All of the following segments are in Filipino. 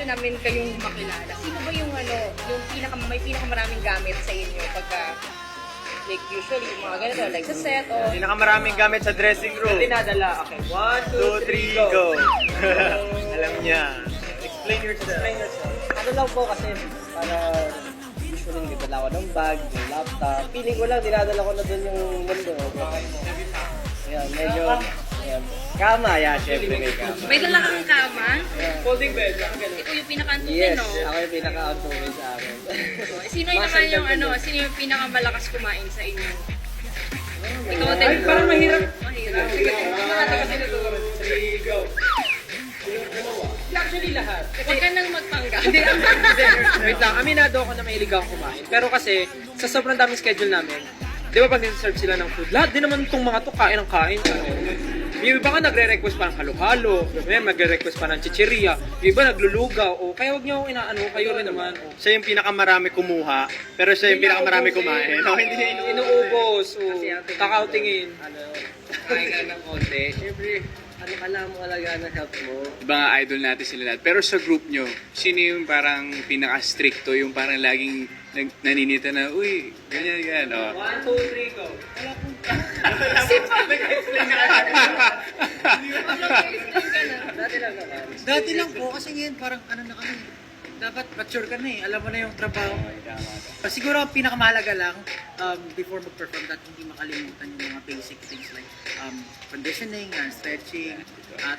gusto namin kayong makilala. Sino ba yung yung may pinakamaraming gamit sa inyo pagka like usually yung mga ganito, like sa set o Pinakamaraming gamit sa dressing room. dinadala. Okay, 1, 2, 3, go! Alam niya. Explain yourself. Ano lang po kasi, para usually nagdadala ako ng bag, ng laptop. Feeling ko lang, dinadala ko na doon yung mundo. Ayan, medyo, ayan. Kama, yeah, syempre may kama. May dala kang kama? Folding bed, ang ganun. Ikaw yung pinaka-antukin, Yes, no? ako yung pinaka-outgoing sa akin. Sino yung naman yung sino yung pinakamalakas kumain sa inyo? Ikaw din. Ay, parang mahirap. Mahirap. Sige, go. Actually lahat. Huwag ka nang magpanggap. Hindi, wait lang. Aminado ako na mahilig ako kumain. Pero kasi, sa sobrang daming schedule namin, di ba pag nag-serve sila ng food, lahat din naman itong mga to kain ng kain. Yung iba nga nagre-request pa ng halo-halo, may magre-request pa ng chicheria, yung iba naglulugaw, o kaya wag niyo inaano, kayo rin naman. O. Siya yung pinakamarami kumuha, pero siya yung pinakamarami kumain. No, hindi niya inuubos. Inuubos, o kakautingin. Kain ka ng konti. Syempre, alam mo alagaan ng health mo. Iba nga idol natin sila lahat. Pero sa group nyo, sino yung parang pinaka-stricto, yung parang laging naninita na, uy, ganyan. Oh. 1, 2, 3, go. Dati lang naman. Dati lang po, kasi ngayon parang ano na kami. Dapat mature ka na eh. Alam mo na yung trabaho. Siguro ang pinakamahalaga lang, before mag-perform, that hindi makalimutan yung mga basic things like conditioning, stretching,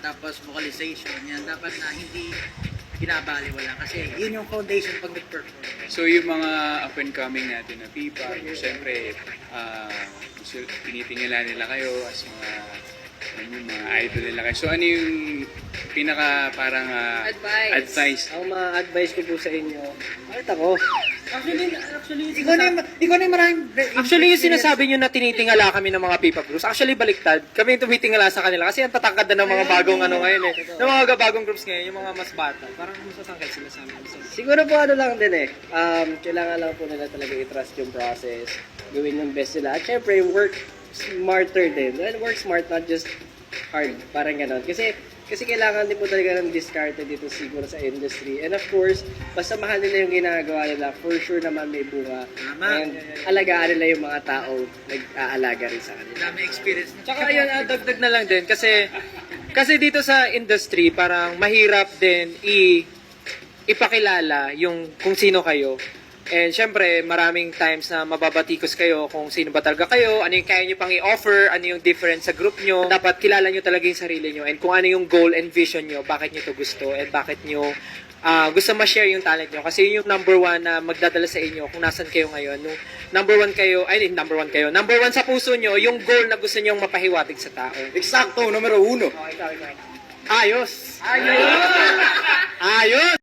tapos vocalization. Yan, dapat na hindi binabaliwala kasi yun yung foundation pag nag-perform. So yung mga up-and-coming natin na pipa, siyempre, tinitingala nila kayo as yung mga idol nila kayo. So ano yung pinaka parang advice? Ang mga advice ko po sa inyo, kahit ako. Ikaw na yung maraming... Actually, yung sinasabi nyo na tinitingala kami ng mga P-pop groups, actually baliktad. Kami yung tumitingala sa kanila kasi ang tatangkad na ng mga bagong ngayon eh. Ng mga bagong groups ngayon, yung mga mas bata. Parang masasangkad sila sa amin. Siguro po ano lang din eh, kailangan lang po nila talaga i-trust yung process, gawin yung best nila. At syempre, work smarter din. Well, work smart, not just hard. Parang ganon. Kasi kailangan din po talaga ng discarded dito siguro sa industry. And of course, basta mahal nila yung ginagawa nila, for sure naman may bunga. And alagaan nila yung mga tao nag-aalaga rin sa kanila. Dami experience. Tsaka yun, dagdag na lang din kasi dito sa industry, parang mahirap din ipakilala yung kung sino kayo. And syempre, maraming times na mababatikos kayo kung sino ba talaga kayo, ano yung kaya nyo pang i-offer, ano yung difference sa group nyo. Dapat kilala nyo talaga yung sarili nyo and kung ano yung goal and vision nyo, bakit nyo to gusto and bakit nyo gusto ma-share yung talent nyo. Kasi yun yung number one na magdadala sa inyo kung nasan kayo ngayon. Nung number one sa puso nyo, yung goal na gusto nyo mapahiwatig sa tao. Eksakto, numero 1. Ayos! Ayos!